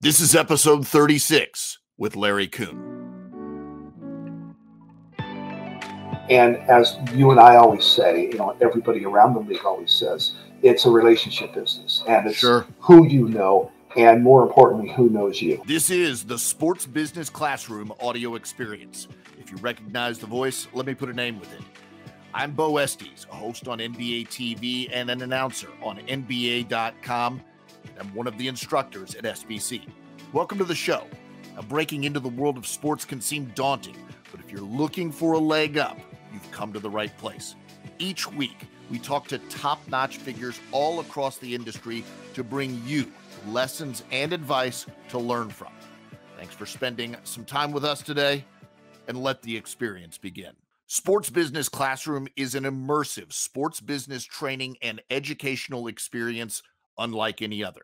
This is episode 36 with Larry Coon. And as you and I always say, everybody around the league always says, it's a relationship business. And it's who you know, and more importantly, who knows you. This is the Sports Business Classroom audio experience. If you recognize the voice, let me put a name with it. I'm Beau Estes, a host on NBA TV and an announcer on NBA.com. I'm one of the instructors at SBC. Welcome to the show. Now, breaking into the world of sports can seem daunting, but if you're looking for a leg up, you've come to the right place. Each week, we talk to top-notch figures all across the industry to bring you lessons and advice to learn from. Thanks for spending some time with us today, and let the experience begin. Sports Business Classroom is an immersive sports business training and educational experience unlike any other.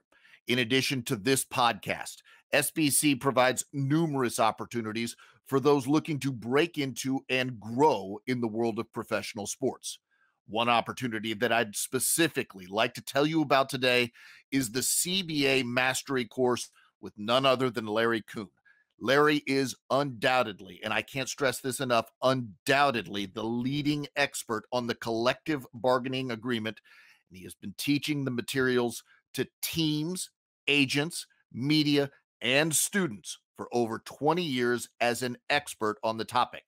In addition to this podcast, SBC provides numerous opportunities for those looking to break into and grow in the world of professional sports. One opportunity that I'd specifically like to tell you about today is the CBA Mastery Course with none other than Larry Coon. Larry is undoubtedly, and I can't stress this enough, undoubtedly the leading expert on the collective bargaining agreement, and he has been teaching the materials to teams, agents, media, and students for over 20 years as an expert on the topic.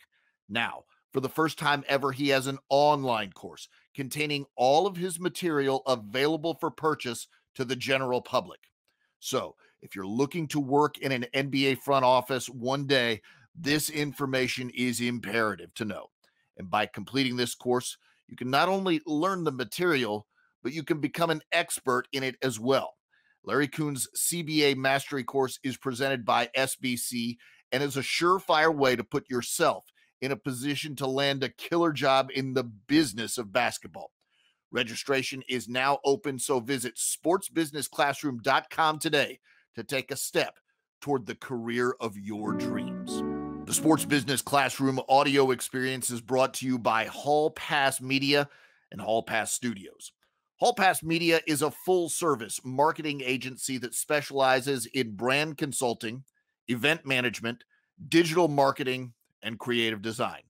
Now, for the first time ever, he has an online course containing all of his material available for purchase to the general public. So, if you're looking to work in an NBA front office one day, this information is imperative to know. And by completing this course, you can not only learn the material, but you can become an expert in it as well. Larry Coon's CBA Mastery Course is presented by SBC and is a surefire way to put yourself in a position to land a killer job in the business of basketball. Registration is now open, so visit sportsbusinessclassroom.com today to take a step toward the career of your dreams. The Sports Business Classroom audio experience is brought to you by Hall Pass Media and Hall Pass Studios. Hall Pass Media is a full-service marketing agency that specializes in brand consulting, event management, digital marketing, and creative design.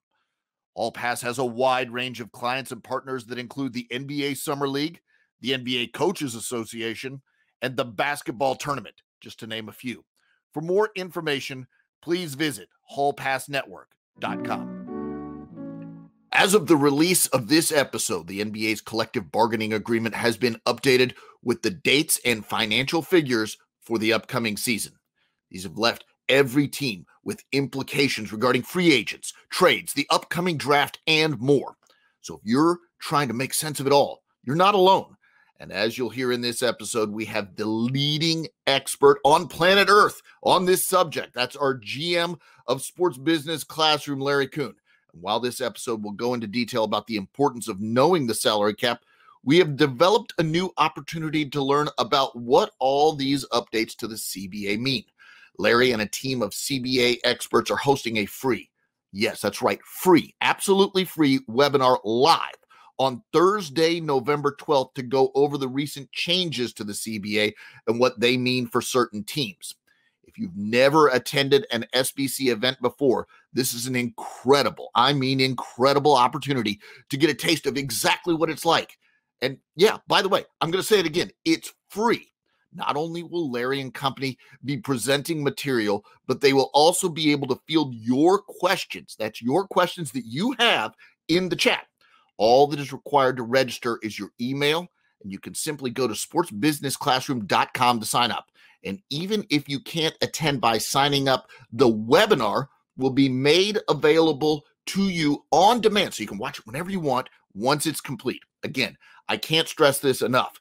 Hall Pass has a wide range of clients and partners that include the NBA Summer League, the NBA Coaches Association, and the basketball tournament, just to name a few. For more information, please visit hallpassnetwork.com. As of the release of this episode, the NBA's collective bargaining agreement has been updated with the dates and financial figures for the upcoming season. These have left every team with implications regarding free agents, trades, the upcoming draft, and more. So if you're trying to make sense of it all, you're not alone. And as you'll hear in this episode, we have the leading expert on planet Earth on this subject. That's our GM of Sports Business Classroom, Larry Coon. And while this episode will go into detail about the importance of knowing the salary cap, we have developed a new opportunity to learn about what all these updates to the CBA mean. Larry and a team of CBA experts are hosting a free, yes, that's right, free, absolutely free webinar live on Thursday, November 12th to go over the recent changes to the CBA and what they mean for certain teams. If you've never attended an SBC event before, this is an incredible opportunity to get a taste of exactly what it's like. And yeah, by the way, I'm going to say it again, it's free. Not only will Larry and company be presenting material, but they will also be able to field your questions. That's your questions that you have in the chat. All that is required to register is your email, and you can simply go to sportsbusinessclassroom.com to sign up. And even if you can't attend by signing up, the webinar will be made available to you on demand, so you can watch it whenever you want once it's complete. Again, I can't stress this enough.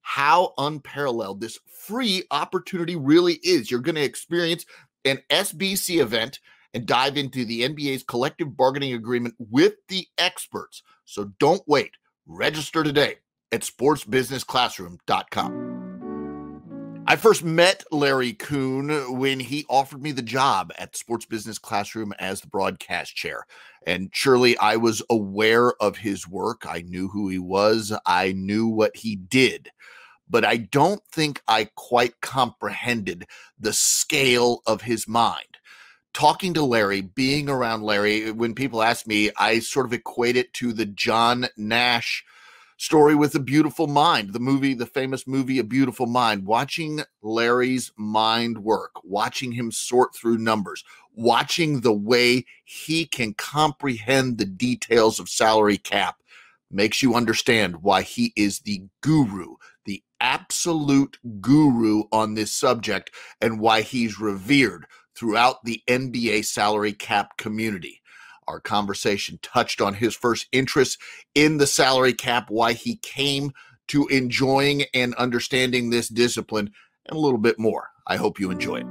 How unparalleled this free opportunity really is. You're going to experience an SBC event and dive into the NBA's collective bargaining agreement with the experts. So don't wait. Register today at sportsbusinessclassroom.com. I first met Larry Coon when he offered me the job at Sports Business Classroom as the broadcast chair. And surely I was aware of his work. I knew who he was. I knew what he did. but I don't think I quite comprehended the scale of his mind. Talking to Larry, being around Larry, when people ask me, I sort of equate it to the John Nash story with A Beautiful Mind, the famous movie, A Beautiful Mind. Watching Larry's mind work, watching him sort through numbers, watching the way he can comprehend the details of salary cap makes you understand why he is the guru, the absolute guru on this subject, and why he's revered throughout the NBA salary cap community. Our conversation touched on his first interest in the salary cap, why he came to enjoying and understanding this discipline, and a little bit more. I hope you enjoy it.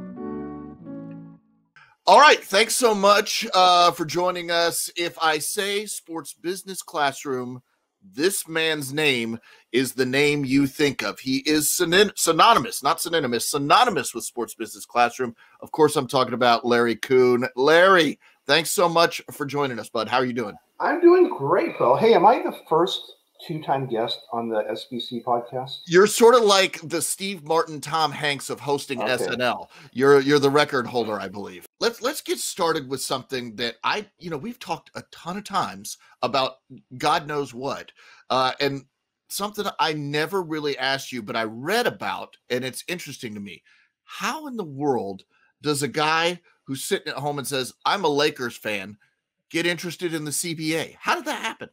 All right. Thanks so much for joining us. If I say Sports Business Classroom, this man's name is the name you think of. He is synonymous, not synonymous, synonymous with Sports Business Classroom. Of course, I'm talking about Larry Coon. Larry, thanks so much for joining us, bud. How are you doing? I'm doing great, Bill. Hey, am I the first two-time guest on the SBC podcast? You're sort of like the Steve Martin, Tom Hanks of hosting SNL. You're the record holder, I believe. Let's get started with something that we've talked a ton of times about God knows what, and something I never really asked you, but I read about, and it's interesting to me. How in the world does a guy who's sitting at home and says, I'm a Lakers fan, get interested in the CBA? How did that happen?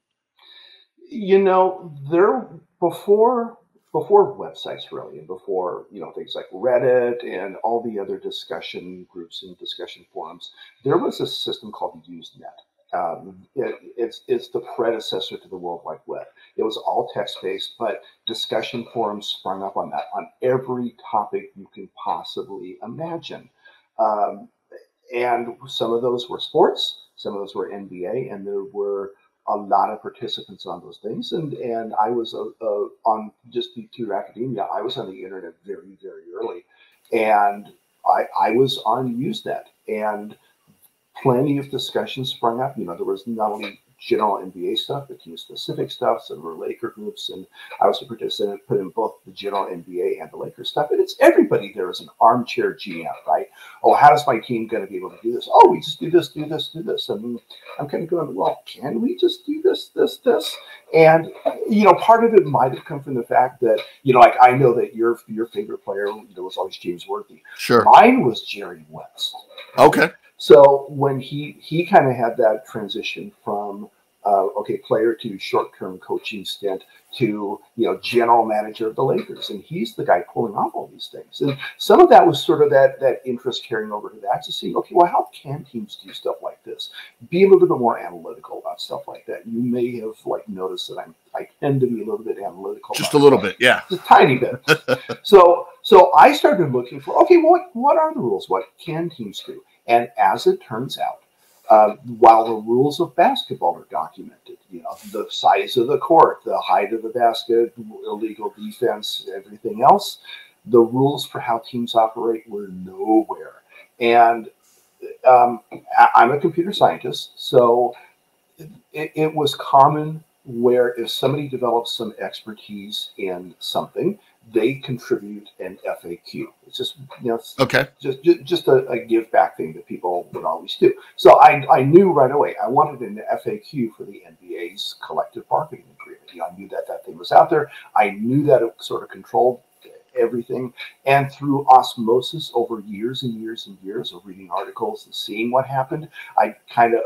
Before websites really, and before things like Reddit and all the other discussion groups and discussion forums, there was a system called Usenet. It's the predecessor to the World Wide Web. It was all text-based, but discussion forums sprung up on that, on every topic you can possibly imagine. And some of those were sports, some of those were NBA, and there were a lot of participants on those things. And I was on, just to academia, I was on the internet very, very early. And I was on Usenet, and plenty of discussions sprung up. There was not only general NBA stuff, but team-specific stuff. Some were Laker groups, and I was a participant, put in both the general NBA and the Lakers stuff. And it's everybody there is an armchair GM, right? Oh, how is my team going to be able to do this? Oh, we just do this, do this, do this. I mean, I'm kind of going, well, can we just do this, this, this? And, part of it might have come from the fact that, like I know that your favorite player, was always James Worthy. Sure. Mine was Jerry West. Okay. So when he kind of had that transition from player to short-term coaching stint to general manager of the Lakers, and he's the guy pulling off all these things. And some of that was sort of that interest carrying over to that, to see, okay, well, how can teams do stuff like this? Be a little bit more analytical about stuff like that. You may have noticed that I tend to be a little bit analytical. Just a little bit, yeah, just a tiny bit. So I started looking for, okay, what are the rules? What can teams do? And as it turns out, while the rules of basketball are documented, the size of the court, the height of the basket, illegal defense, everything else, the rules for how teams operate were nowhere. And I'm a computer scientist, so it was common where if somebody develops some expertise in something, they contribute an FAQ. It's just, okay, just a give back thing that people would always do. So I knew right away I wanted an FAQ for the NBA's collective bargaining agreement. I knew that thing was out there. I knew that it sort of controlled everything. And through osmosis over years and years and years of reading articles and seeing what happened, I kind of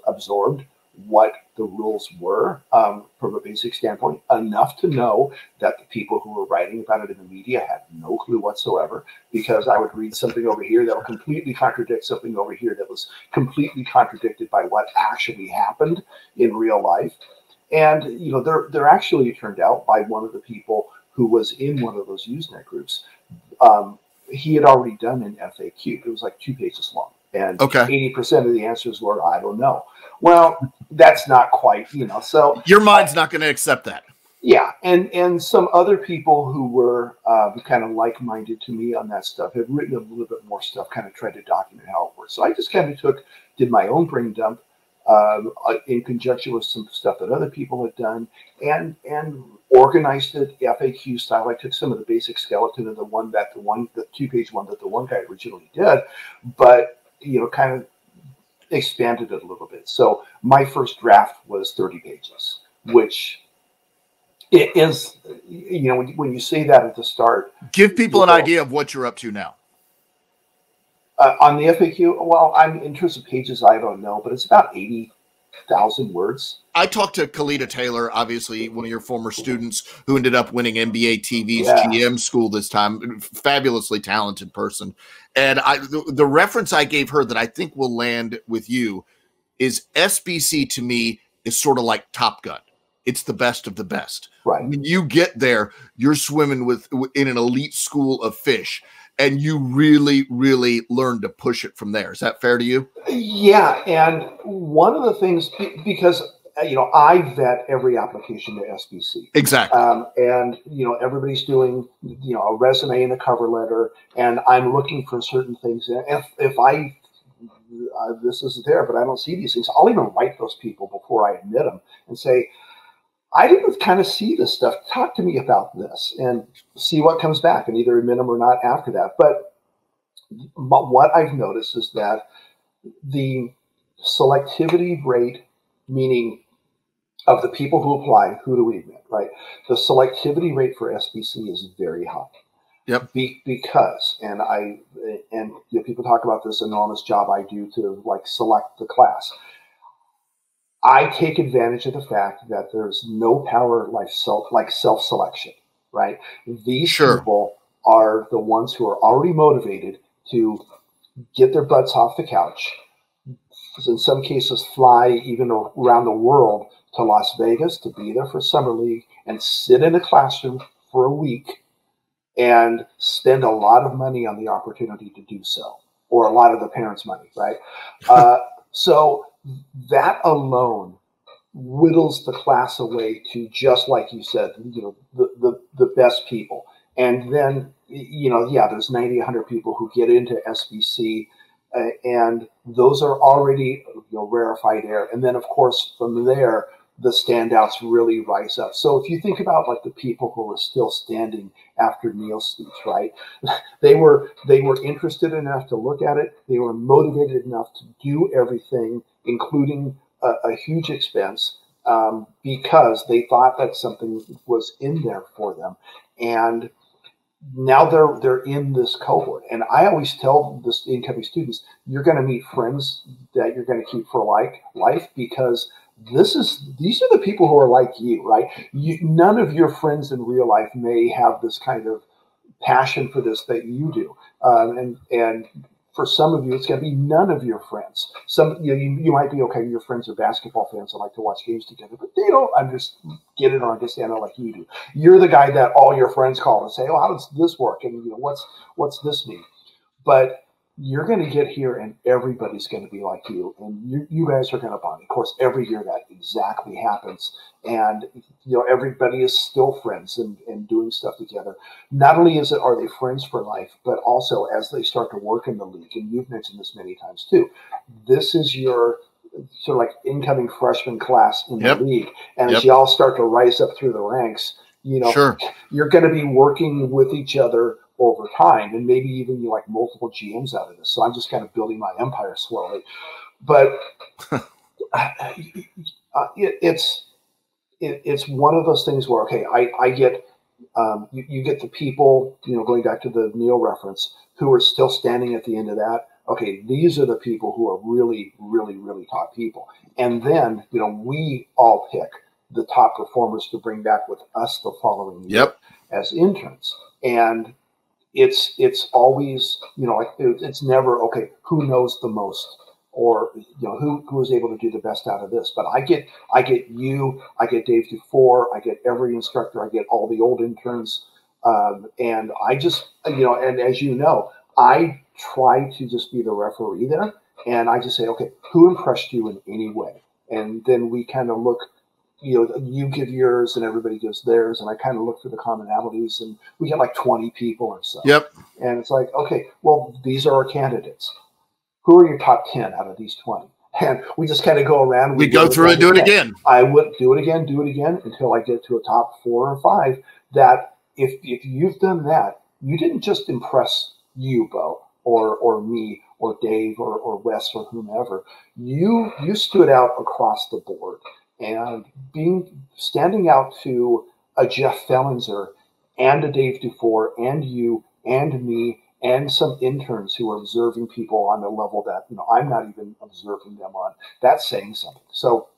absorbed what the rules were from a basic standpoint, enough to know that the people who were writing about it in the media had no clue whatsoever, because I would read something over here that would completely contradict something over here that was completely contradicted by what actually happened in real life. And, there actually, it turned out, by one of the people who was in one of those Usenet groups, he had already done an FAQ. It was like 2 pages long. And 80% of the answers were, I don't know. Well, that's not quite, so. Your mind's not going to accept that. Yeah. And some other people who were kind of like-minded to me on that stuff have written a little bit more stuff, kind of tried to document how it works. So I just kind of did my own brain dump, in conjunction with some stuff that other people had done, and organized it FAQ style. I took some of the basic skeleton of the 2-page one that the one guy originally did, but kind of expanded it a little bit. So my first draft was 30 pages, which it is, when you say that at the start, give people an idea of what you're up to now. On the FAQ, well, I'm in terms of pages, I don't know, but it's about 80,000 words. I talked to Kalita Taylor, obviously one of your former students who ended up winning NBA TV's GM school this time. Fabulously talented person. And the reference I gave her that I think will land with you is SBC to me is sort of like Top Gun. It's the best of the best. Right. When you get there, you're swimming in an elite school of fish, and you really, really learn to push it from there. Is that fair to you? Yeah. And one of the things, because I vet every application to SBC. Exactly. And everybody's doing a resume and a cover letter, and I'm looking for certain things. If this isn't there, but I don't see these things, I'll even write those people before I admit them and say, I didn't kind of see this stuff. Talk to me about this and see what comes back, and either admit them or not after that. But what I've noticed is that the selectivity rate, meaning of the people who apply, who do we admit, right? The selectivity rate for SBC is very high. Yep. Because, and people talk about this enormous job I do to select the class. I take advantage of the fact that there's no power like self-selection, right? These people are the ones who are already motivated to get their butts off the couch. In some cases, fly even around the world to Las Vegas to be there for Summer League and sit in a classroom for a week and spend a lot of money on the opportunity to do so, or a lot of the parents' money, right? So that alone whittles the class away to, just like you said, the best people. And then, there's 90, 100 people who get into SBC, and those are already rarefied air. And then, of course, from there, the standouts really rise up. So if you think about the people who were still standing after Neil's speech, right? They were interested enough to look at it. They were motivated enough to do everything, including a huge expense, because they thought that something was in there for them. And now they're in this cohort. And I always tell this incoming students, you're going to meet friends that you're going to keep for life, because these are the people who are like you, right? None of your friends in real life may have this kind of passion for this that you do. And for some of you, it's going to be none of your friends. You might be okay. Your friends are basketball fans and like to watch games together, but they don't get it or understand it like you do. You're the guy that all your friends call and say, "Oh, how does this work?" And what's this mean? But you're going to get here, and everybody's going to be like you, and you guys are going to bond. Of course, every year that exactly happens, and everybody is still friends and doing stuff together. Not only are they friends for life, but also as they start to work in the league, and you've mentioned this many times too, this is your sort of like incoming freshman class in the league, and as you all start to rise up through the ranks, you're going to be working with each other over time, and maybe even multiple GMs out of this. So I'm just kind of building my empire slowly, but it's one of those things where, okay, I get you get the people, going back to the Neil reference, who are still standing at the end of that. Okay, these are the people who are really, really, really top people, and then we all pick the top performers to bring back with us the following year as interns. And it's always, it's never, okay, who knows the most, or, who is able to do the best out of this. But I get you, I get Dave Dufour, I get every instructor, I get all the old interns. And I just, and as I try to just be the referee there. And I just say, okay, who impressed you in any way? And then we kind of look, you give yours and everybody gives theirs, and I kind of look for the commonalities, and we get 20 people or so. Yep. And it's okay, well, these are our candidates. Who are your top 10 out of these 20? And we just kind of go around. We go through and do it again. I would do it again until I get to a top 4 or 5. That if you've done that, you didn't just impress you, Beau, or me, or Dave, or Wes, or whomever. You stood out across the board, and standing out to a Jeff Fellinzer and a Dave Dufour and you and me and some interns who are observing people on a level that I'm not even observing them on. That's saying something. So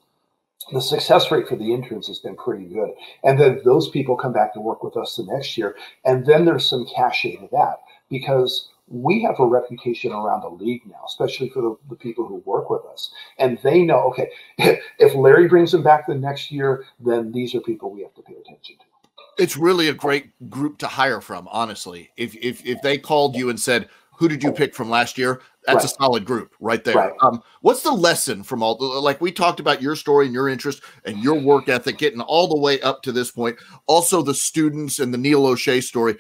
the success rate for the interns has been pretty good. And then those people come back to work with us the next year. And then there's some cachet to that, because we have a reputation around the league now, especially for the people who work with us. And they know, okay, if Larry brings them back the next year, then these are people we have to pay attention to. It's really a great group to hire from, honestly. If they called you and said, who did you pick from last year? That's a solid group right there. Right. What's the lesson from all, like we talked about your story and your interest and your work ethic getting all the way up to this point. Also the students and the Neil O'Shea story.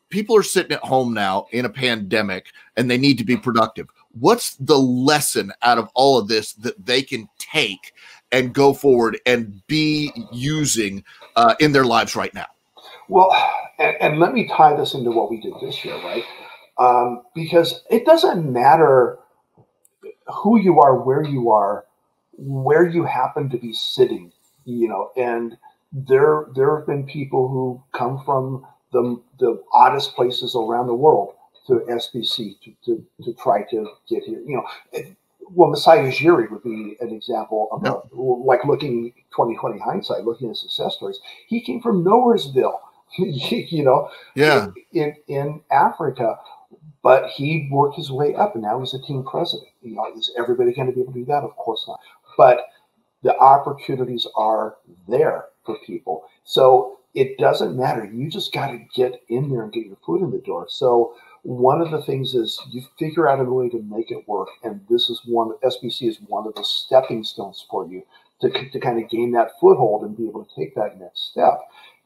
People are sitting at home now in a pandemic and they need to be productive. What's the lesson out of all of this that they can take and go forward and be using in their lives right now? Well, and let me tie this into what we did this year, right? Because it doesn't matter who you are, where you happen to be sitting, and there have been people who come from the oddest places around the world to SBC to try to get here. Well, Masai Ujiri would be an example of like looking 2020 hindsight, looking at success stories. He came from Nowheresville, in Africa, but he worked his way up, and now he's a team president. Is everybody going to be able to do that? Of course not. But the opportunities are there for people. So it doesn't matter. You just got to get in there and get your foot in the door. So one of the things is you figure out a way to make it work. And SBC is one of the stepping stones for you to kind of gain that foothold and be able to take that next step.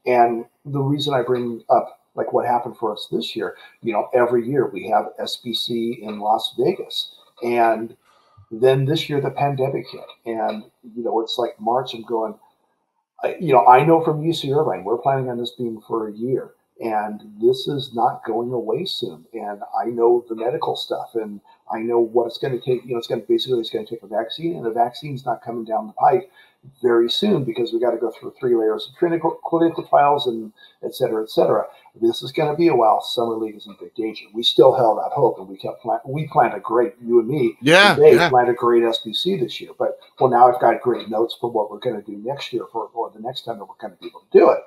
And the reason I bring up like what happened for us this year, every year we have SBC in Las Vegas. And then this year the pandemic hit. And, it's like March, I'm going, I know from UC Irvine, we're planning on this being for a year. And this is not going away soon. And I know the medical stuff, and I know what it's going to take. It's going to take a vaccine, and the vaccine's not coming down the pipe very soon because we got to go through 3 layers of clinical trials and et cetera, et cetera. This is going to be a while. Summer League is in big danger. We still held out hope, and we planned a great, you and me, planned a great SBC this year. But now I've got great notes for what we're going to do next year or the next time that we're going to be able to do it.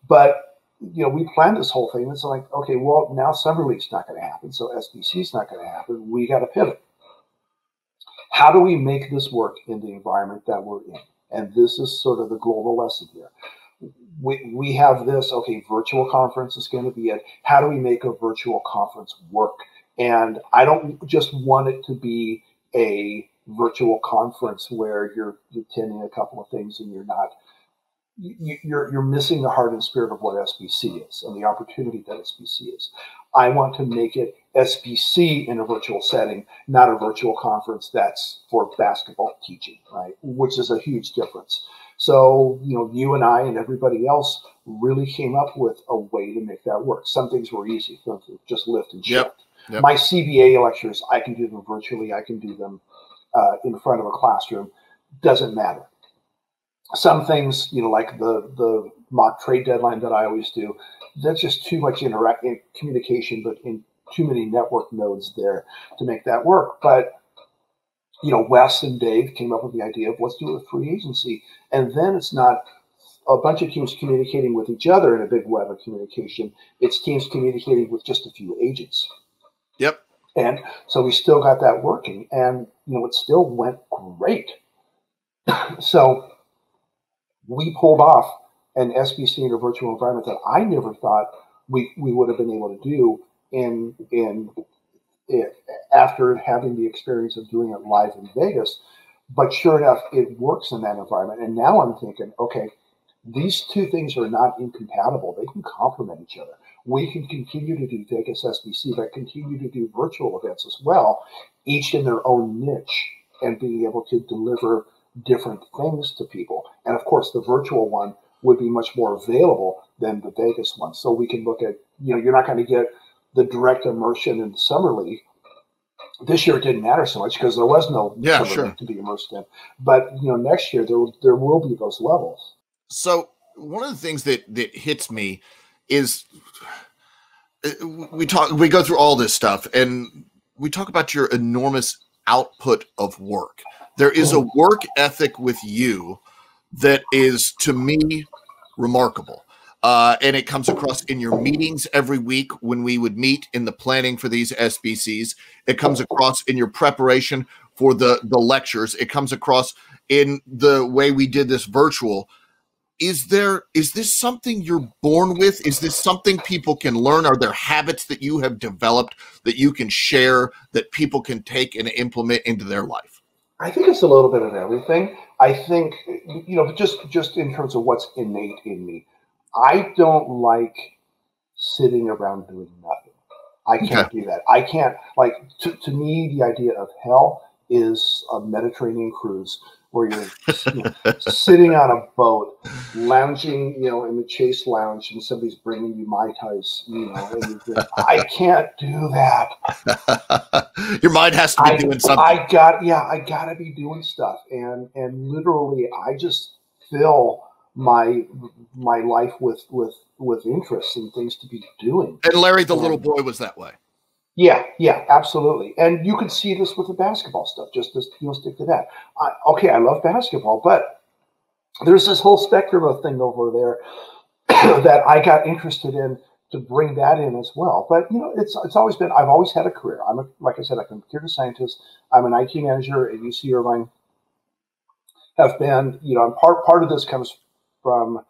But we planned this whole thing. It's like, okay, well, now Summer League's not going to happen, so SBC's not going to happen. We got to pivot. How do we make this work in the environment that we're in? And this is sort of the global lesson here. We have this, okay, virtual conference is going to be it. How do we make a virtual conference work? And I don't just want it to be a virtual conference where you're attending a couple of things and you're missing the heart and spirit of what SBC is and the opportunity that SBC is. I want to make it SBC in a virtual setting, not a virtual conference that's for basketball teaching, right? Which is a huge difference. So, you and I and everybody else really came up with a way to make that work. Some things were easy, just lift and shift. Yep. My CBA lectures, I can do them virtually. I can do them in front of a classroom. Doesn't matter. Some things, like the mock trade deadline that I always do, that's just too much communication, but in too many network nodes there to make that work. But, Wes and Dave came up with the idea of let's do a free agency. And then it's not a bunch of teams communicating with each other in a big web of communication. It's teams communicating with just a few agents. Yep. And so we still got that working. And, it still went great. So we pulled off an SBC in a virtual environment that I never thought we would have been able to do after having the experience of doing it live in Vegas. But sure enough, it works in that environment. And now I'm thinking, okay, these two things are not incompatible. They can complement each other. We can continue to do Vegas SBC, but continue to do virtual events as well, each in their own niche. and being able to deliver different things to people. And of course, the virtual one would be much more available than the Vegas one. So we can look at, you're not going to get the direct immersion in the summer league. This year it didn't matter so much because there was no summer league to be immersed in. But next year there will be those levels. So one of the things that hits me is we go through all this stuff and we talk about your enormous output of work. There is a work ethic with you that is, to me, remarkable. And it comes across in your meetings every week when we would meet in the planning for these SBCs. It comes across in your preparation for the lectures. It comes across in the way we did this virtual. Is this something you're born with? Is this something people can learn? Are there habits that you have developed that you can share that people can take and implement into their life? I think it's a little bit of everything. I think, just in terms of what's innate in me, I don't like sitting around doing nothing. I can't do that. I can't, to me, the idea of hell is a Mediterranean cruise where you're sitting on a boat, lounging, in the Chase Lounge, and somebody's bringing you Mai Tais, I can't do that. Your mind has to be doing something. I gotta be doing stuff, and literally, I just fill my life with interests and things to be doing. And Larry, the little boy, was that way. Yeah, absolutely. And you can see this with the basketball stuff. Just to stick to that. I love basketball, but there's this whole spectrum of thing over there that I got interested in to bring that in as well. But it's always been. I've always had a career. Like I said, I'm a computer scientist. I'm an IT manager at UC Irvine. Have been, part of this comes from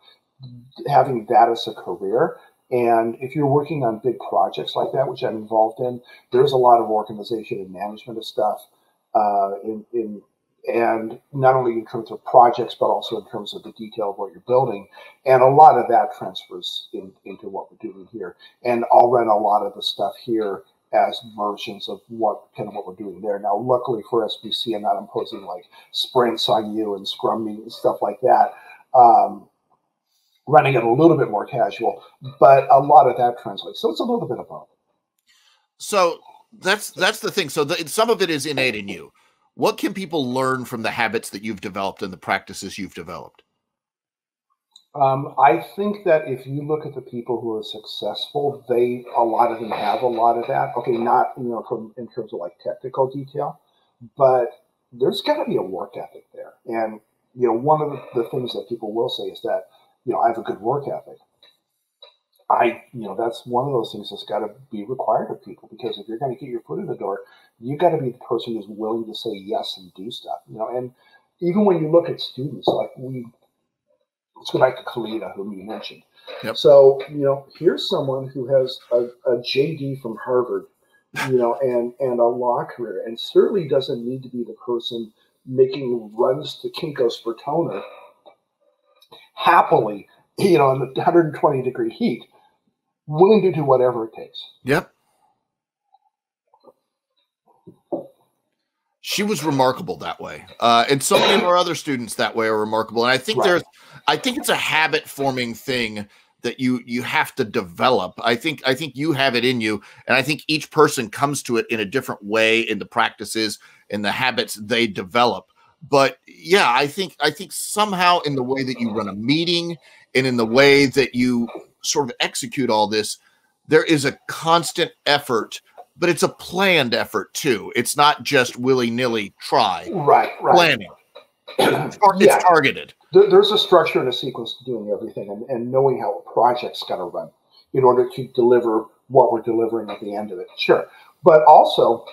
having that as a career. And if you're working on big projects like that, which I'm involved in, there's a lot of organization and management of stuff, and not only in terms of projects, but also in terms of the detail of what you're building. And a lot of that transfers into what we're doing here. And I'll run a lot of the stuff here as versions of what we're doing there. Now, luckily for SBC, I'm not imposing sprints on you and scrum meet and stuff like that. Running it a little bit more casual, but a lot of that translates. So it's a little bit of both. So that's the thing. So some of it is innate in you. What can people learn from the habits that you've developed and the practices you've developed? I think that if you look at the people who are successful, a lot of them have a lot of that. Okay, not in terms of technical detail, but there's got to be a work ethic there. And one of the things that people will say is that I have a good work ethic. That's one of those things that's got to be required of people, because if you're going to get your foot in the door, you got to be the person who's willing to say yes and do stuff. And even when you look at students, let's go back to Kalita, whom you mentioned. Yep. So, here's someone who has a JD from Harvard, and a law career, and certainly doesn't need to be the person making runs to Kinko's for toner happily, in the 120-degree heat, willing to do whatever it takes. Yep. She was remarkable that way. And so many of our other students that way are remarkable. And I think I think it's a habit forming thing that you have to develop. I think you have it in you. And I think each person comes to it in a different way in the practices and the habits they develop. But yeah, I think somehow in the way that you run a meeting and in the way that you sort of execute all this, there is a constant effort, but it's a planned effort too. It's not just willy-nilly try. Right. Planning. It's targeted. There's a structure and a sequence to doing everything, and knowing how a project's got to run in order to deliver what we're delivering at the end of it. Sure. But also,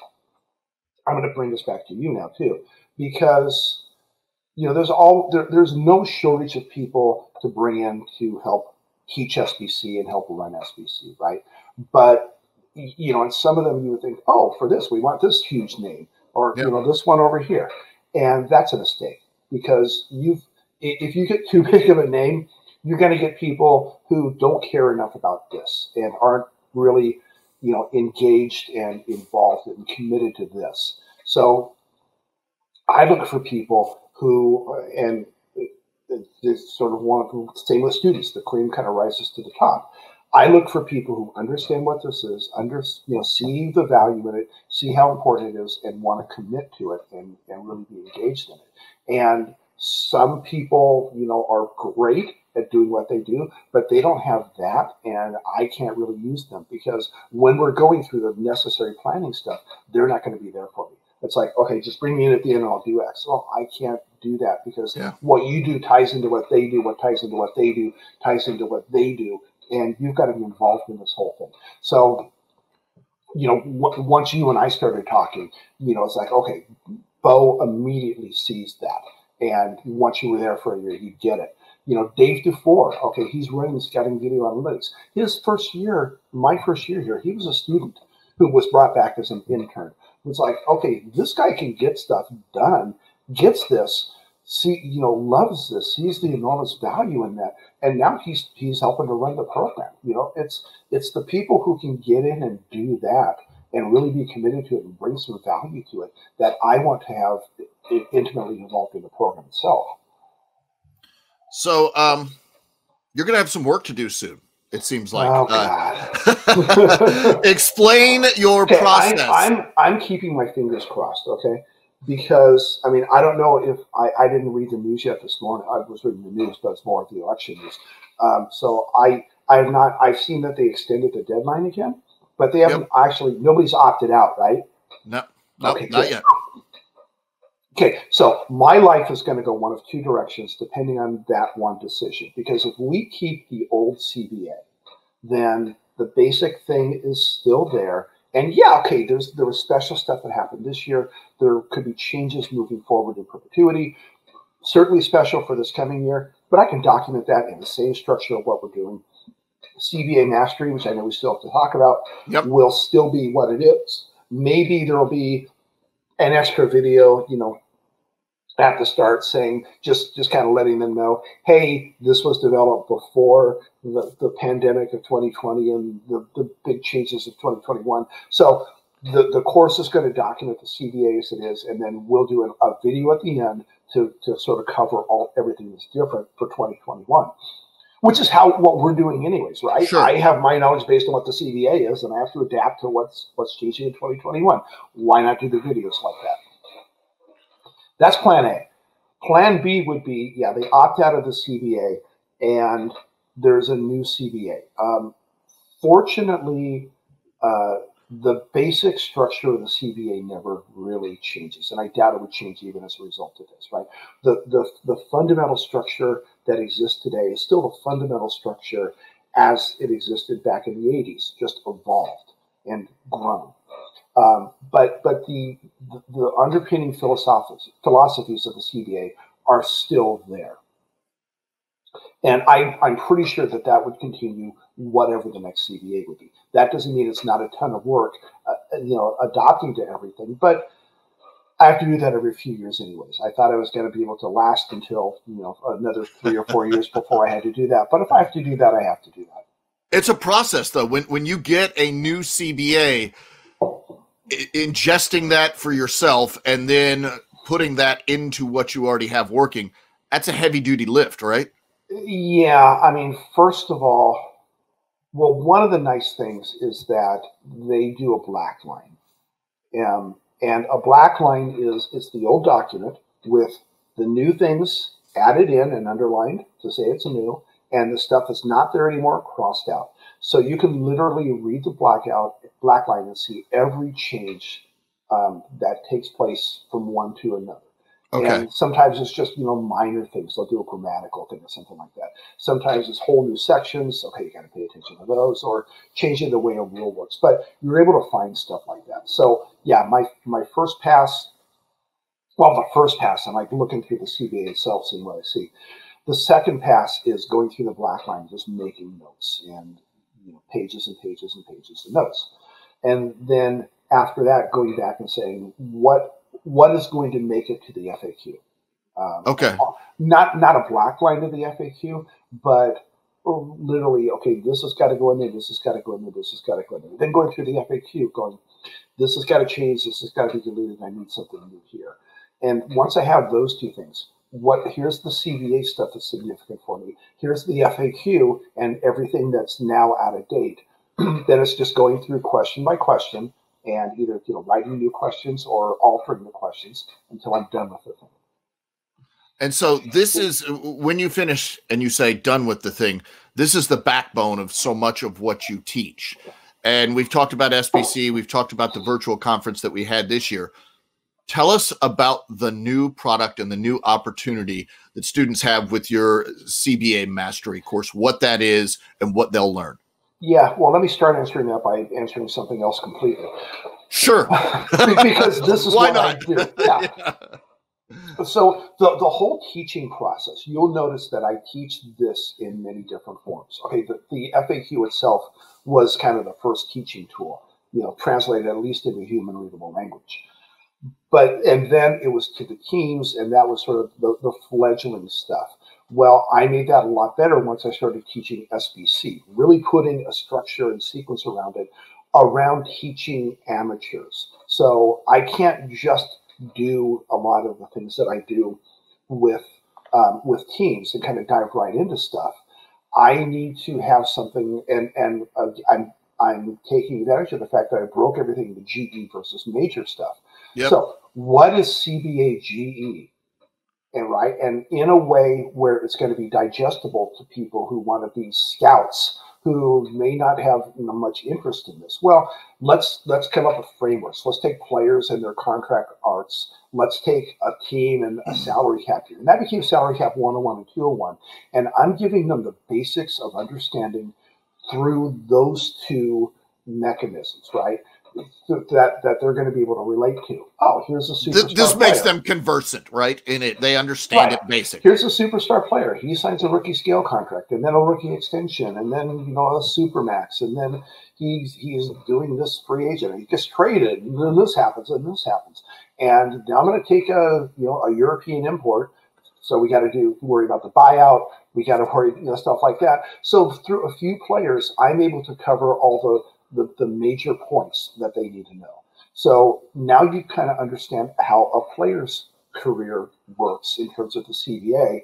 I'm going to bring this back to you now too, because there's no shortage of people to bring in to help teach SBC and help run SBC, right? But and some of them you would think, oh, for this we want this huge name, or this one over here, and that's a mistake, because if you get too big of a name, you're going to get people who don't care enough about this and aren't really engaged and involved and committed to this. So I look for people who, and it's sort of one of the same with students, the cream kind of rises to the top. I look for people who understand what this is, see the value in it, see how important it is, and want to commit to it and really be engaged in it. And some people, are great at doing what they do, but they don't have that, and I can't really use them because when we're going through the necessary planning stuff, they're not going to be there for me. It's like, okay, just bring me in at the end and I'll do X. Well, I can't do that because what you do ties into what they do, what ties into what they do, ties into what they do, and you've got to be involved in this whole thing. So, once you and I started talking, it's like, okay, Beau immediately sees that. And once you were there for a year, you get it. Dave Dufour, okay, he's running scouting video analytics. His first year, my first year here, he was a student who was brought back as an intern. It's like, okay, this guy can get stuff done, gets this, loves this, sees the enormous value in that, and now he's helping to run the program. It's the people who can get in and do that and really be committed to it and bring some value to it that I want to have intimately involved in the program itself. So you're going to have some work to do soon, it seems like. Oh, God. Explain your process. I'm keeping my fingers crossed, okay? Because, I don't know if I didn't read the news yet this morning. I was reading the news, but it's more of the election news. So I've seen that they extended the deadline again, but they haven't actually, nobody's opted out, right? No, okay, not yet. Okay, so my life is going to go one of two directions depending on that one decision. Because if we keep the old CBA, then the basic thing is still there. And there was special stuff that happened this year. There could be changes moving forward in perpetuity. Certainly special for this coming year, but I can document that in the same structure of what we're doing. CBA Mastery, which I know we still have to talk about, will still be what it is. Maybe there'll be an extra video, at the start saying, just kind of letting them know, hey, this was developed before the pandemic of 2020 and the big changes of 2021. So the course is going to document the CBA as it is, and then we'll do a video at the end to sort of cover everything that's different for 2021. Which is what we're doing anyways, right? Sure. I have my knowledge based on what the CBA is, and I have to adapt to what's changing in 2021. Why not do the videos like that? That's plan A. Plan B would be, they opt out of the CBA, and there's a new CBA. Fortunately, the basic structure of the CBA never really changes, and I doubt it would change even as a result of this, right? The fundamental structure that exists today is still the fundamental structure as it existed back in the 80s, just evolved and grown. But the underpinning philosophies of the CBA are still there. And I'm pretty sure that would continue whatever the next CBA would be. That doesn't mean it's not a ton of work, adopting to everything, but I have to do that every few years anyways. I thought I was going to be able to last until, another 3 or 4 years before I had to do that. But if I have to do that, I have to do that. It's a process, though. When you get a new CBA, ingesting that for yourself and then putting that into what you already have working, that's a heavy-duty lift, right? Yeah, first of all, one of the nice things is that they do a black line. And a black line is the old document with the new things added in and underlined to say it's new, and the stuff that's not there anymore crossed out. So you can literally read the black line and see every change that takes place from one to another. Okay. And sometimes it's just, minor things. They'll do a grammatical thing or something like that. Sometimes it's whole new sections. Okay, you got to pay attention to those, or changing the way a rule works. But you're able to find stuff like that. So yeah, my first pass, I'm like looking through the CBA itself, seeing what I see. The second pass is going through the black line, just making notes and pages and pages and pages of notes. And then after that, going back and saying what is going to make it to the FAQ. Okay. Not a black line to the FAQ, but literally, okay, this has got to go in there, this has got to go in there, this has got to go in there. Then going through the FAQ, going, this has got to change, this has got to be deleted, I need something new here. And once I have those two things, here's the CBA stuff that's significant for me. Here's the FAQ and everything that's now out of date. Then it's just going through question by question and either writing new questions or altering the questions until I'm done with the thing. And so this is when you finish and you say done with the thing, this is the backbone of so much of what you teach. And we've talked about SBC. We've talked about the virtual conference that we had this year. Tell us about the new product and the new opportunity that students have with your CBA Mastery course, what that is and what they'll learn. Yeah, well, let me start answering that by answering something else completely. Sure. Because this is what I do. Yeah. Yeah. So the whole teaching process, you'll notice that I teach this in many different forms. Okay, the FAQ itself was kind of the first teaching tool, translated at least into human readable language. And then it was to the teams, and that was sort of the fledgling stuff. Well, I made that a lot better once I started teaching SBC, really putting a structure and sequence around it, around teaching amateurs. So I can't just do a lot of the things that I do with teams and kind of dive right into stuff. I need to have something, and I'm taking advantage of the fact that I broke everything into GE versus major stuff. Yep. So what is CBA GE? And in a way where it's going to be digestible to people who want to be scouts who may not have much interest in this. Well, let's come up with frameworks. Let's take players and their contract arts. Let's take a team and a salary cap here. And that became salary cap 101 and 201. And I'm giving them the basics of understanding through those two mechanisms, right? That they're going to be able to relate to. Oh, here's a superstar This makes player. them conversant, right? In it, they understand it basic. Here's a superstar player. He signs a rookie scale contract, and then a rookie extension, and then a supermax, and then he's doing this free agent. He gets traded, and then this happens, and this happens. And now I'm going to take a European import. So we got to worry about the buyout. We got to worry stuff like that. So through a few players, I'm able to cover all the major points that they need to know. So now you kind of understand how a player's career works in terms of the CBA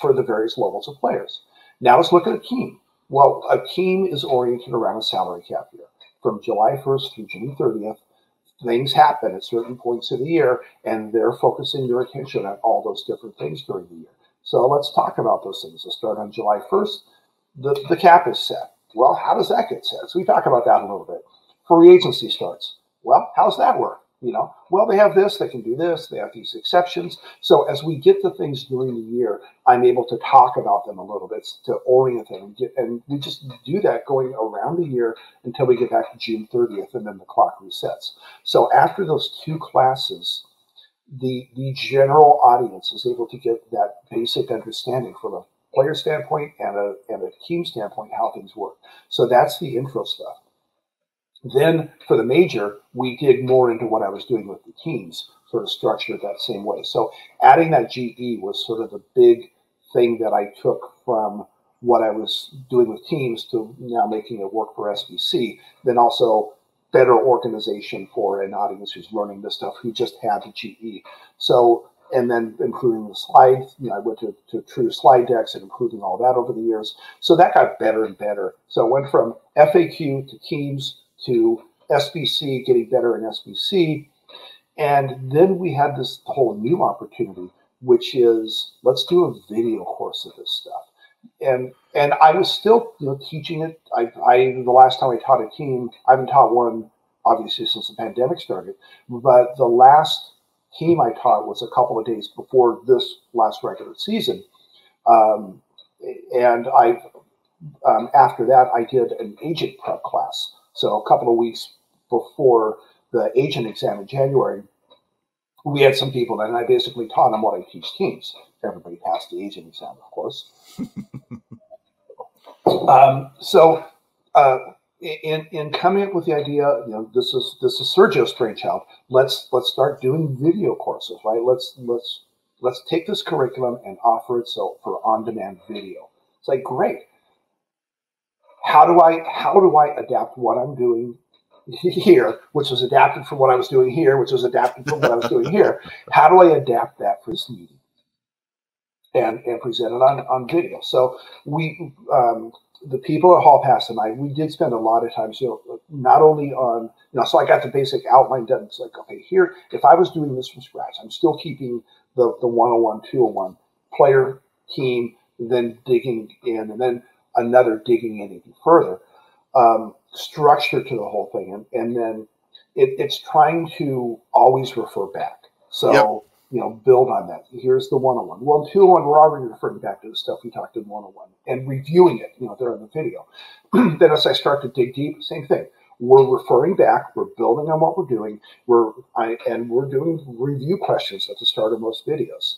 for the various levels of players. Now let's look at a team. Well, a team is oriented around a salary cap year. From July 1st through June 30th, things happen at certain points of the year, and they're focusing their attention on all those different things during the year. So let's talk about those things. Let's start on July 1st. The cap is set. Well, how does that get set? So we talk about that a little bit. Free agency starts. Well, how's that work? Well, they have this, they can do this, they have these exceptions. So as we get to things during the year, I'm able to talk about them a little bit to orient them. And we just do that going around the year until we get back to June 30th, and then the clock resets. So after those two classes, the general audience is able to get that basic understanding from a player standpoint and a team standpoint how things work. So that's the intro stuff. Then for the major, we dig more into what I was doing with the teams, sort of structured that same way. So adding that GE was sort of the big thing that I took from what I was doing with teams to now making it work for SBC. Then also better organization for an audience who's learning this stuff, who just had the GE. So, and then improving the slides. I went to true slide decks and improving all that over the years. So that got better and better. So it went from FAQ to teams to SBC, getting better in SBC. And then we had this whole new opportunity, which is let's do a video course of this stuff. And I was still teaching it. The last time I taught a team, I haven't taught one obviously since the pandemic started, but the last team I taught was a couple of days before this last regular season. And after that, I did an agent prep class. So a couple of weeks before the agent exam in January, we had some people, and I basically taught them what I teach teams. Everybody passed the agent exam, of course. In coming up with the idea, this is Sergio's brainchild. Let's start doing video courses, right? Let's take this curriculum and offer it for on-demand video. It's like, great. How do I adapt what I'm doing, here, which was adapted from what I was doing here, which was adapted from what I was doing here. How do I adapt that for this meeting and present it on video? So we, the people at Hall Pass and I, we did spend a lot of time, not only on, so I got the basic outline done. It's like, okay, here, if I was doing this from scratch, I'm still keeping the 101, 201 player, team, then digging in, and then another digging in even further. Structure to the whole thing, and then it's trying to always refer back. So build on that. Here's the 101. Well, 201, we're already referring back to the stuff we talked in 101 and reviewing it, there in the video. Then as I start to dig deep, same thing. We're referring back. We're building on what we're doing. We're doing review questions at the start of most videos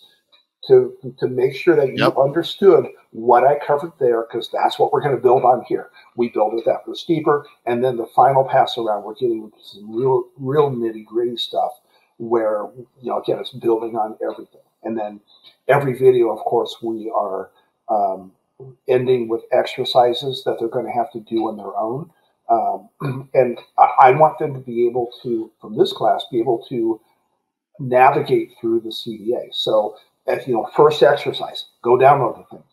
to make sure that you understood what I covered there, because that's what we're going to build on here. We build it that goes deeper, and then the final pass around, we're getting into some real nitty gritty stuff where, again, it's building on everything. And then every video, of course, we are ending with exercises that they're going to have to do on their own. And I want them to be able to, from this class, be able to navigate through the CBA. So, first exercise, go download the thing.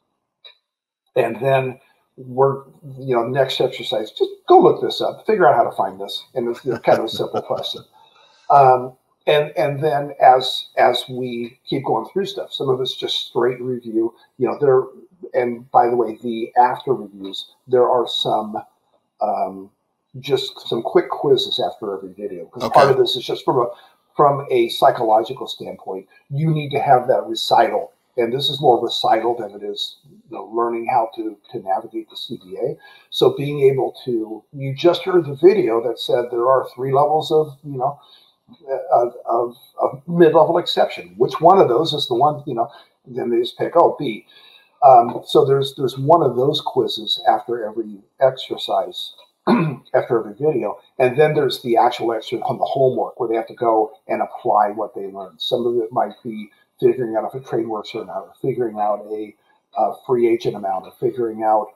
And then next exercise, just go look this up, figure out how to find this. And it's kind of a simple question. And then as we keep going through stuff, some of it's just straight review. And by the way, the after reviews, there are some just some quick quizzes after every video, because part of this is just from a psychological standpoint. You need to have that recital, and this is more recital than it is learning how to navigate the CBA. So being able to, you just heard the video that said there are 3 levels of mid-level exception. Which one of those is the one, then they just pick, B. So there's one of those quizzes after every exercise, after every video. And then there's the actual exercise on the homework where they have to go and apply what they learned. Some of it might be figuring out if a trade works or not, or figuring out a free agent amount, or figuring out,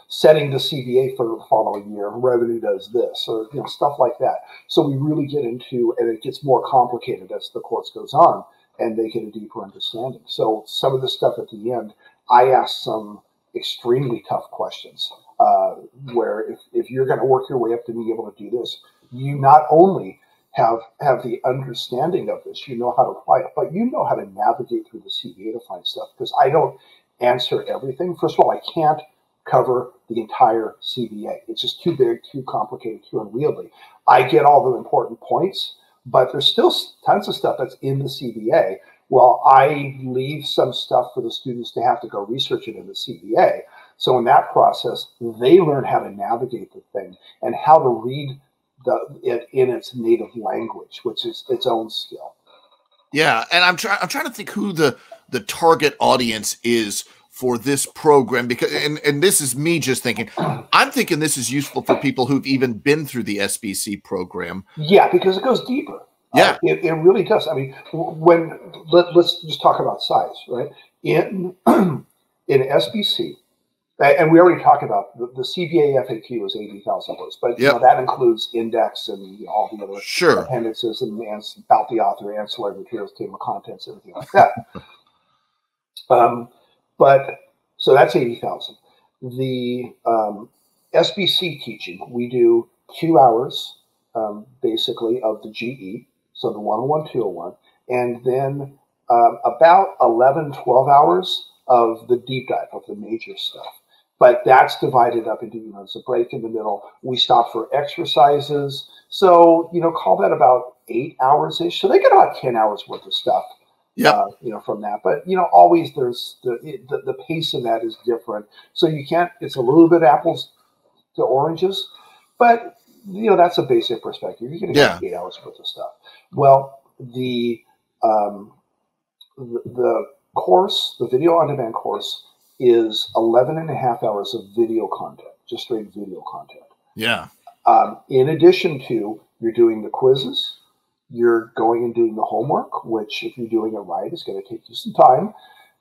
setting the CBA for the following year. Revenue does this, or stuff like that. So we really get into, and it gets more complicated as the course goes on, and they get a deeper understanding. So some of the stuff at the end, I ask some extremely tough questions, where if you're going to work your way up to being able to do this, you not only have the understanding of this, how to apply it, but how to navigate through the CBA to find stuff. Because I don't answer everything. First of all, I can't cover the entire CBA. It's just too big, too complicated, too unwieldy. I get all the important points, but there's still tons of stuff that's in the CBA. Well, I leave some stuff for the students to have to go research it in the CBA. So in that process, they learn how to navigate the thing and how to read it in its native language, which is its own skill. Yeah, and I'm trying to think who the target audience is for this program, because and this is me just thinking. I'm thinking this is useful for people who've even been through the SBC program. Yeah, because it goes deeper. Yeah, it really does. I mean, let's just talk about size, right? In SBC, and we already talked about the CBA FAQ is 80,000 words, but that includes index and all the other appendices and about the author, ancillary materials, table of contents, everything like that. But so that's 80,000. The SBC teaching, we do 2 hours basically of the GE, so the 101, 201, and then about 11, 12 hours of the deep dive, of the major stuff. But that's divided up into, there's a break in the middle. We stop for exercises. So, call that about 8 hours-ish. So they get about 10 hours worth of stuff, from that. But, always there's the pace of that is different. So you can't, it's a little bit apples to oranges, but, that's a basic perspective. You're going to get 8 hours worth of stuff. Well, the course, the video on demand course, is 11.5 hours of video content, just straight video content. Yeah. In addition to, you're doing the quizzes, you're going and doing the homework, which if you're doing it right, is going to take you some time.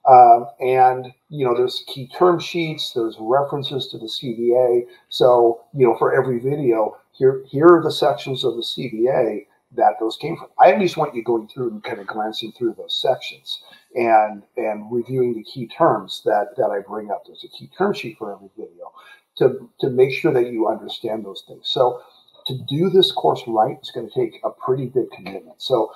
And, there's key term sheets, there's references to the CBA. So, for every video, here are the sections of the CBA that those came from. I at least want you going through and kind of glancing through those sections and reviewing the key terms that I bring up. There's a key term sheet for every video to make sure that you understand those things. So to do this course right, it's going to take a pretty big commitment. So,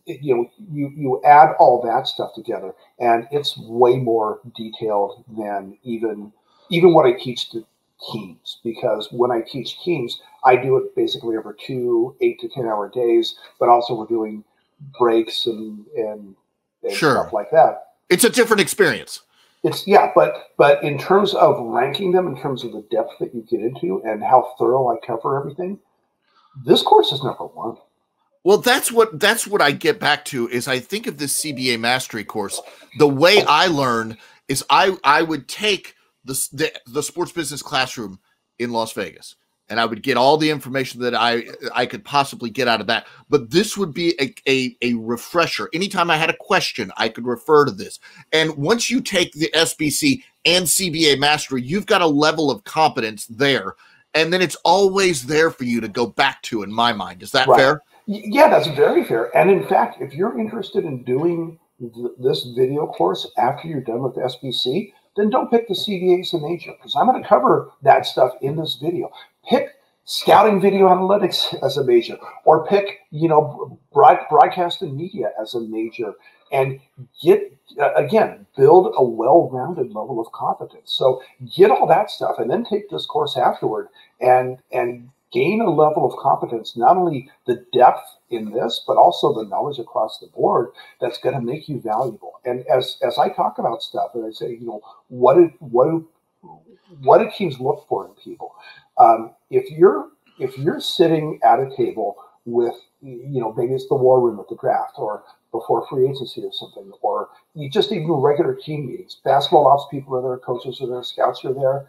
you add all that stuff together, and it's way more detailed than even what I teach to teams. Because when I teach teams, I do it basically over 2 8 to 10 hour days, but also we're doing breaks and Sure. stuff like that. It's a different experience. But in terms of ranking them, in terms of the depth that you get into and how thorough I cover everything, this course is number one. Well, that's what I get back to is I think of this CBA Mastery Course. The way I learn is I would take the sports business classroom in Las Vegas, and I would get all the information that I could possibly get out of that. But this would be a refresher. Anytime I had a question, I could refer to this. And once you take the SBC and CBA Mastery, you've got a level of competence there. And then it's always there for you to go back to, in my mind. Is that fair? Yeah, that's very fair. And in fact, if you're interested in doing this video course after you're done with SBC, then don't pick the CBA as a major, because I'm going to cover that stuff in this video. Pick scouting video analytics as a major, or pick, broadcast and media as a major, and build a well-rounded level of competence. So get all that stuff and then take this course afterward and gain a level of competence, not only the depth in this, but also the knowledge across the board that's going to make you valuable. And as I talk about stuff, and I say, what do teams look for in people? If you're sitting at a table with, maybe it's the war room at the draft or before free agency or something, or you just even regular team meetings, basketball ops people are there, coaches are there, scouts are there.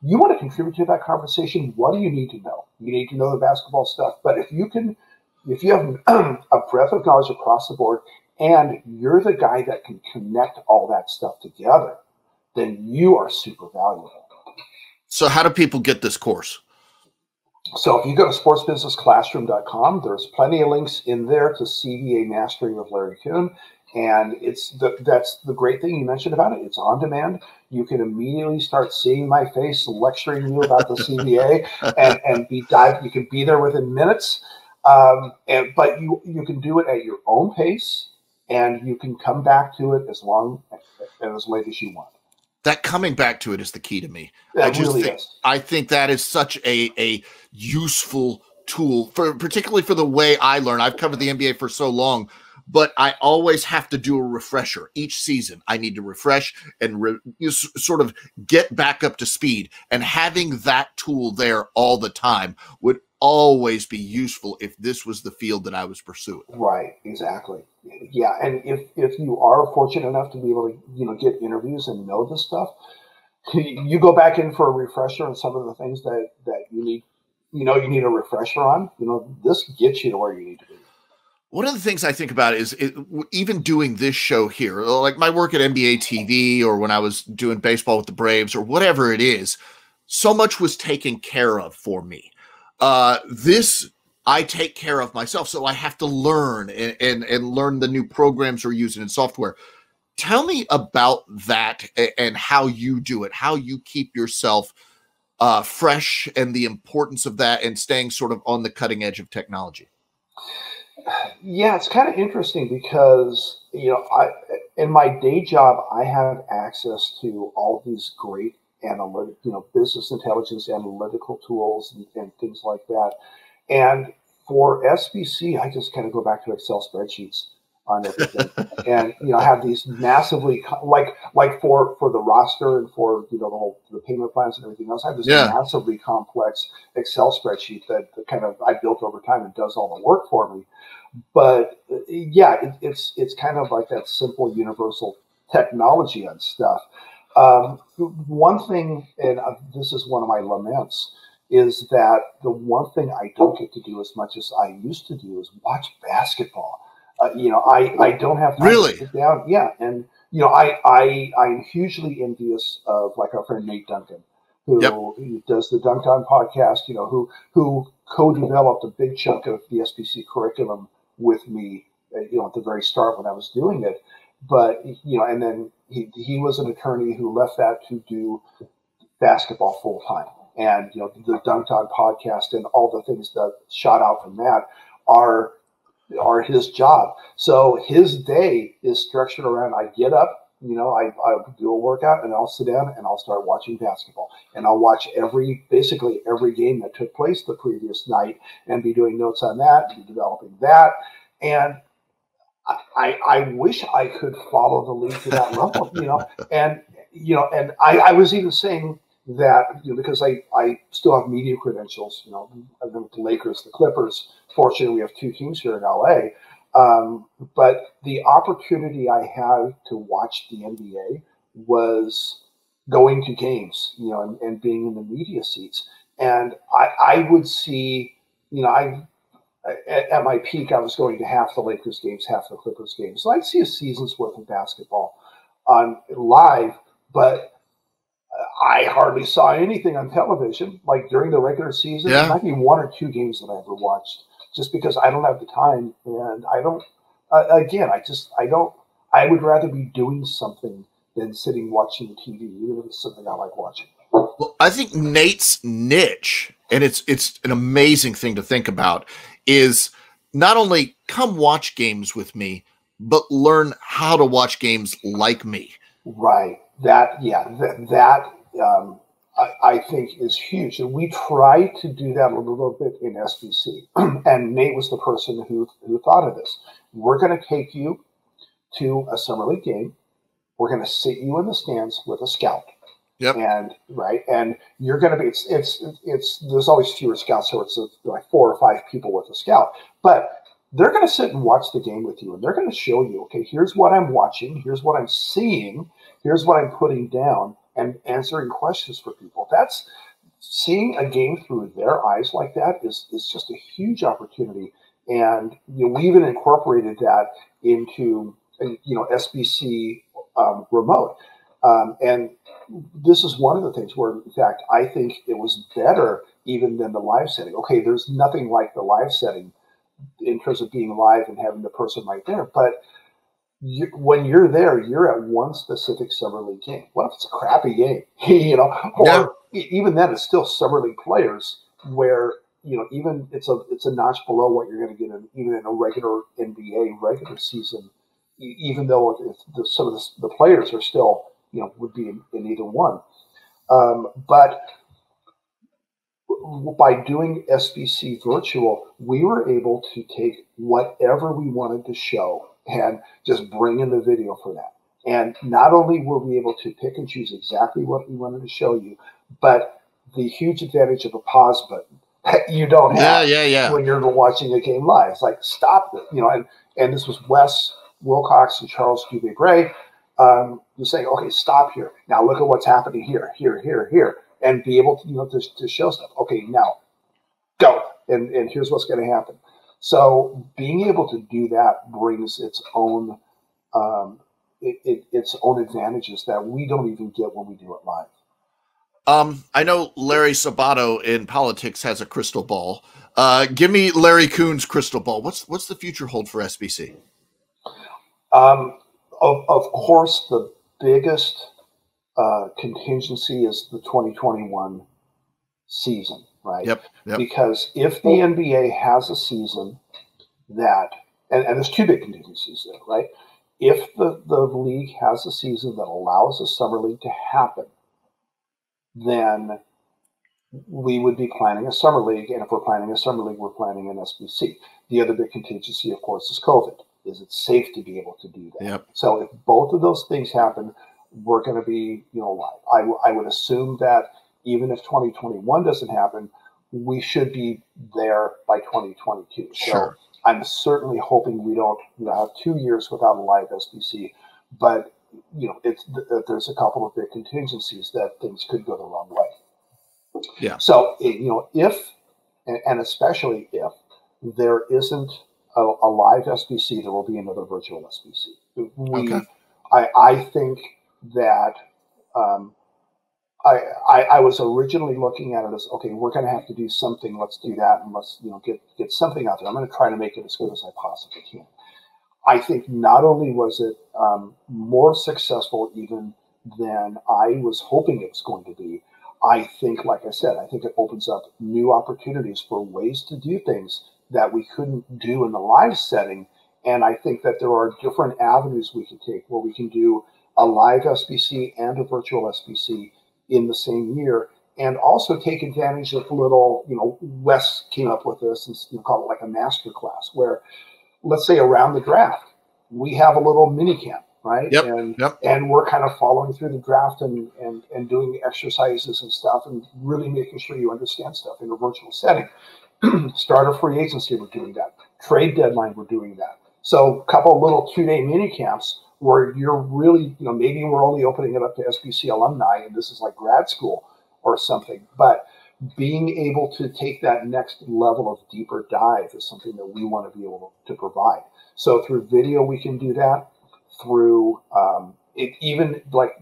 You want to contribute to that conversation. What do you need to know? You need to know the basketball stuff. But if you have a breadth of knowledge across the board, and you're the guy that can connect all that stuff together, then you are super valuable. So how do people get this course? So if you go to sportsbusinessclassroom.com, there's plenty of links in there to CBA Mastery with Larry Coon. And that's the great thing you mentioned about it. It's on demand. You can immediately start seeing my face lecturing you about the CBA and you can be there within minutes. But you can do it at your own pace, and you can come back to it as long and as late as you want. That coming back to it is the key to me. I think that is such a useful tool particularly for the way I learn. I've covered the NBA for so long, but I always have to do a refresher each season. I need to refresh and sort of get back up to speed, and having that tool there all the time would always be useful if this was the field that I was pursuing. Right, exactly. Yeah, and if you are fortunate enough to be able to get interviews and know this stuff, you go back in for a refresher on some of the things that you need. You need a refresher on. This gets you to where you need to be. One of the things I think about is even doing this show here, like my work at NBA TV or when I was doing baseball with the Braves or whatever it is, so much was taken care of for me. This I take care of myself, so I have to learn and learn the new programs we're using in software. Tell me about that and how you do it, how you keep yourself fresh, and the importance of that and staying sort of on the cutting edge of technology. Yeah, it's kind of interesting because, in my day job, I have access to all these great business intelligence analytical tools and things like that. And for SBC, I just kind of go back to Excel spreadsheets on everything, and have these massively like for the roster and for the payment plans and everything else. I have this massively complex Excel spreadsheet that kind of I built over time and does all the work for me. But it's kind of like that simple universal technology on stuff. One thing, and this is one of my laments, is that the one thing I don't get to do as much as I used to do is watch basketball. I don't have time Really? to sit down. Yeah, and I'm hugely envious of like our friend Nate Duncan, who does the Dunked On podcast. Who co-developed a big chunk of the SBC curriculum with me. At the very start when I was doing it, but and then he was an attorney who left that to do basketball full time, and the Dunked On podcast and all the things that shot out from that are his job. So his day is structured around, I get up, I do a workout and I'll sit down and I'll start watching basketball. And I'll watch basically every game that took place the previous night and be doing notes on that, be developing that. And I wish I could follow the league to that level, and I was even saying that, because I still have media credentials, I've been with the Lakers, the Clippers. Fortunately, we have two teams here in LA. But the opportunity I had to watch the NBA was going to games, and being in the media seats. And I would see, at my peak, I was going to half the Lakers games, half the Clippers games. So I'd see a season's worth of basketball on live, but I hardly saw anything on television. Like during the regular season, there might be one or two games that I ever watched, just because I don't have the time, and I don't. I would rather be doing something than sitting watching TV, even if it's something I like watching. Well, I think Nate's niche, and it's an amazing thing to think about, is not only come watch games with me, but learn how to watch games like me. Right. I think is huge. And we tried to do that a little bit in SBC. And Nate was the person who thought of this. We're going to take you to a summer league game. We're going to sit you in the stands with a scout. Yep. And you're going to be, it's there's always fewer scouts, so it's like 4 or 5 people with a scout. But they're going to sit and watch the game with you, and they're going to show you, okay, here's what I'm watching, here's what I'm seeing, here's what I'm putting down, and answering questions for people. That's seeing a game through their eyes like that is just a huge opportunity. And we even incorporated that into SBC remote. And this is one of the things where, in fact, I think it was better even than the live setting. Okay, there's nothing like the live setting in terms of being live and having the person right there. But when you're there, you're at one specific summer league game. What if it's a crappy game? Or even then, it's still summer league players where even it's a notch below what you're going to get even in a regular NBA regular season. Even though some of the players are still would be in either one, but by doing SBC virtual, we were able to take whatever we wanted to show and just bring in the video for that. And not only were we able to pick and choose exactly what we wanted to show you, but the huge advantage of a pause button that you don't have when you're watching a game live. It's like, stop it, and this was Wes Wilcox and Charles Dubé-Gray. You're saying, okay, stop here. Now look at what's happening here, and be able to to show stuff. Okay, now go, and here's what's going to happen. So being able to do that brings its own its own advantages that we don't even get when we do it live. I know Larry Sabato in politics has a crystal ball. Give me Larry Coon's crystal ball. What's the future hold for SBC? Of course, the biggest contingency is the 2021 season, right? Yep. Because if the NBA has a season that, and there's 2 big contingencies there, right? If the league has a season that allows a summer league to happen, then we would be planning a summer league. And if we're planning a summer league, we're planning an SBC. The other big contingency, of course, is COVID. Is it safe to be able to do that? Yep. So if both of those things happen, we're going to be live. I would assume that even if 2021 doesn't happen, we should be there by 2022. Sure. So I'm certainly hoping we don't have 2 years without a live SBC, but there's a couple of big contingencies that things could go the wrong way. Yeah. So if, and especially if there isn't a live SBC, there will be another virtual SBC. Okay. I think that I was originally looking at it as, okay, we're going to have to do something. Let's do that, and let's get something out there. I'm going to try to make it as good as I possibly can. I think not only was it more successful even than I was hoping it was going to be, I think, like I said, I think it opens up new opportunities for ways to do things that we couldn't do in the live setting. And I think that there are different avenues we can take where we can do a live SBC and a virtual SBC in the same year, and also take advantage of little, Wes came up with this and call it like a master class, where let's say around the draft, we have a little mini camp, right? Yep. And we're kind of following through the draft and doing exercises and stuff and really making sure you understand stuff in a virtual setting. Start a free agency, we're doing that. Trade deadline, we're doing that. So a couple of little 2-day mini camps where you're really, maybe we're only opening it up to SBC alumni and this is like grad school or something, but being able to take that next level of deeper dive is something that we want to be able to provide. So through video, we can do that. Through even like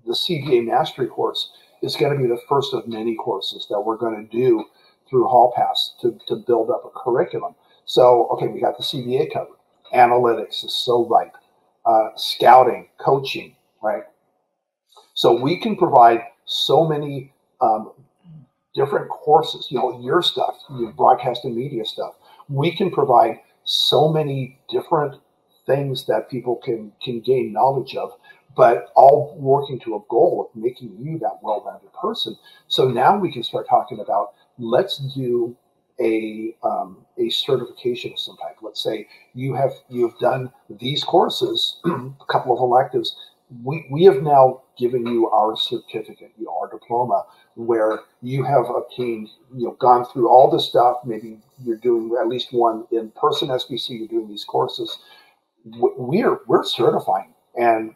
the CBA Mastery Course is going to be the first of many courses that we're going to do through Hall Pass to build up a curriculum. So, okay, we got the CBA covered. Analytics is so ripe. Scouting, coaching, right? So we can provide so many different courses, your stuff, your broadcast and media stuff. We can provide so many different things that people can gain knowledge of, but all working to a goal of making you that well-rounded person. So now we can start talking about, let's do a certification of some type. Let's say you've done these courses, a couple of electives. We have now given you our certificate, our diploma, where you have obtained, gone through all this stuff. Maybe you're doing at least one in-person SBC. You're doing these courses. We're certifying, and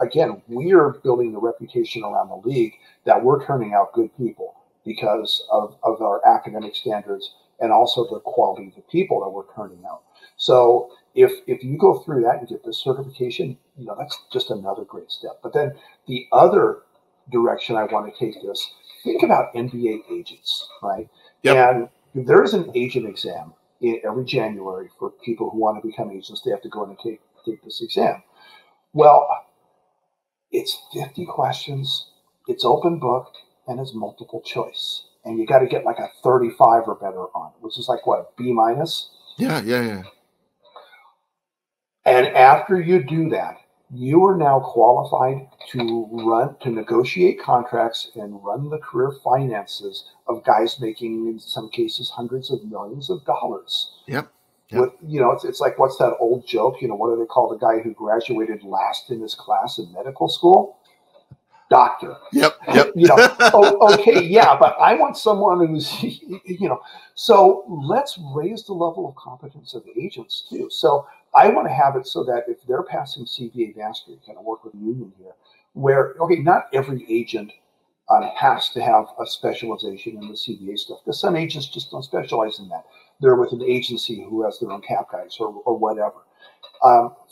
again, we are building the reputation around the league that we're turning out good people because of our academic standards and also the quality of the people that we're turning out. So if you go through that and get this certification, that's just another great step. But then the other direction I want to take this, think about NBA agents, right? Yep. And there is an agent exam every January for people who want to become agents. They have to go in and take this exam. Well, it's 50 questions, it's open book, and it's multiple choice. And you got to get like a 35 or better on it, which is like what, a B minus? Yeah. And after you do that, you are now qualified to negotiate contracts and run the career finances of guys making, in some cases, hundreds of millions of dollars. Yep. With, it's like, what's that old joke? What do they call the guy who graduated last in his class in medical school? Doctor. Yep. Okay, yeah, but I want someone who's, so let's raise the level of competence of agents too. So I want to have it so that if they're passing CBA Mastery, kind of work with the union here, where, okay, not every agent has to have a specialization in the CBA stuff, because some agents just don't specialize in that. They're with an agency who has their own cap guys or whatever.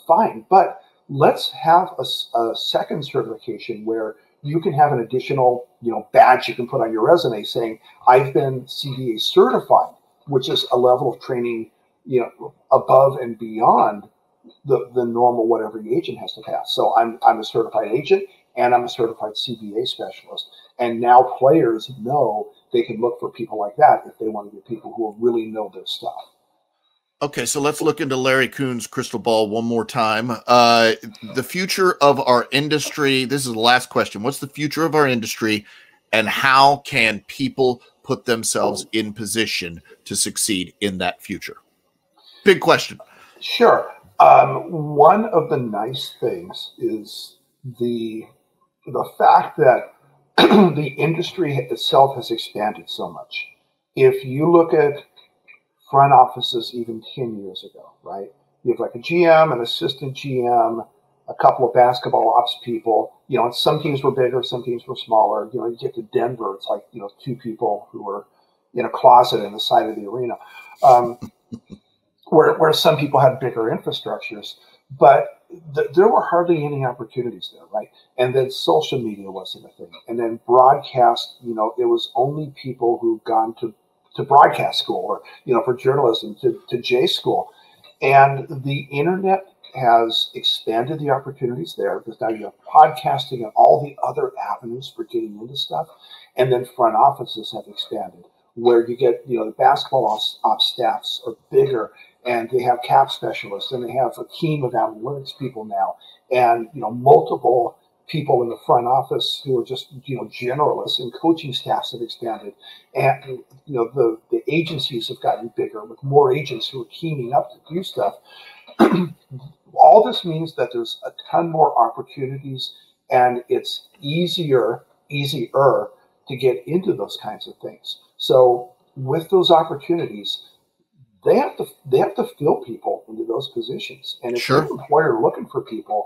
Fine, but let's have a second certification where you can have an additional, badge you can put on your resume saying, I've been CBA certified, which is a level of training, above and beyond the normal what every agent has to pass. So I'm a certified agent and I'm a certified CBA specialist. And now players know they can look for people like that if they want to get people who really know their stuff. Okay, so let's look into Larry Coon's crystal ball one more time. The future of our industry. This is the last question. What's the future of our industry, and how can people put themselves in position to succeed in that future? Big question. Sure. One of the nice things is the fact that the industry itself has expanded so much. If you look at front offices even 10 years ago, right? You have like a GM, an assistant GM, a couple of basketball ops people, and some teams were bigger, some teams were smaller. You get to Denver, it's like, 2 people who are in a closet in the side of the arena. where some people had bigger infrastructures, but there were hardly any opportunities there, right? And then social media wasn't a thing. And then broadcast, it was only people who've gone to broadcast school or, for journalism to J school. And the internet has expanded the opportunities there because now you have podcasting and all the other avenues for getting into stuff. And then front offices have expanded where you get, the basketball ops staffs are bigger, and they have cap specialists, and they have a team of analytics people now, and multiple people in the front office who are just generalists, and coaching staffs have expanded, and the agencies have gotten bigger with more agents who are teaming up to do stuff. All this means that there's a ton more opportunities, and it's easier to get into those kinds of things. So with those opportunities, they have to fill people into those positions. And if you're an employer looking for people,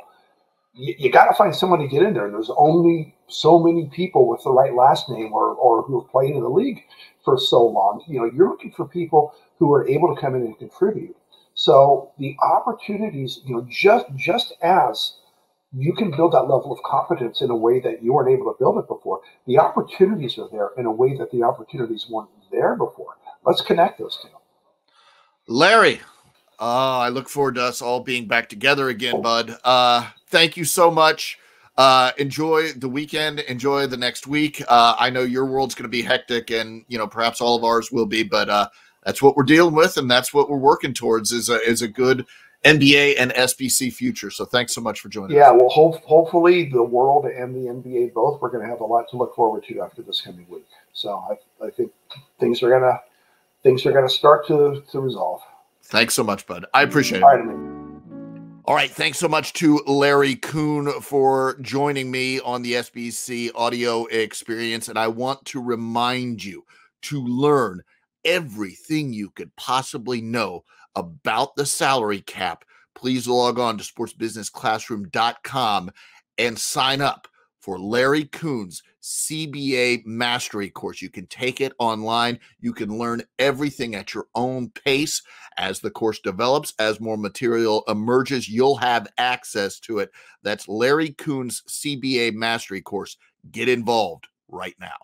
you got to find someone to get in there. And there's only so many people with the right last name or who have played in the league for so long. You're looking for people who are able to come in and contribute. So the opportunities, just as you can build that level of competence in a way that you weren't able to build it before, the opportunities are there in a way that the opportunities weren't there before. Let's connect those two. Larry, I look forward to us all being back together again, bud. Thank you so much. Enjoy the weekend. Enjoy the next week. I know your world's going to be hectic, and perhaps all of ours will be, but that's what we're dealing with, and that's what we're working towards is a good NBA and SBC future. So thanks so much for joining us. Yeah, well, hopefully the world and the NBA both, we're going to have a lot to look forward to after this coming week. So I think things are gonna start to resolve. Thanks so much, bud. I appreciate it. All right, all right, thanks so much to Larry Coon for joining me on the SBC audio experience. And I want to remind you to learn everything you could possibly know about the salary cap. Please log on to sportsbusinessclassroom.com and sign up for Larry Coon's CBA Mastery Course. You can take it online. You can learn everything at your own pace. As the course develops, as more material emerges, you'll have access to it. That's Larry Coon's CBA Mastery Course. Get involved right now.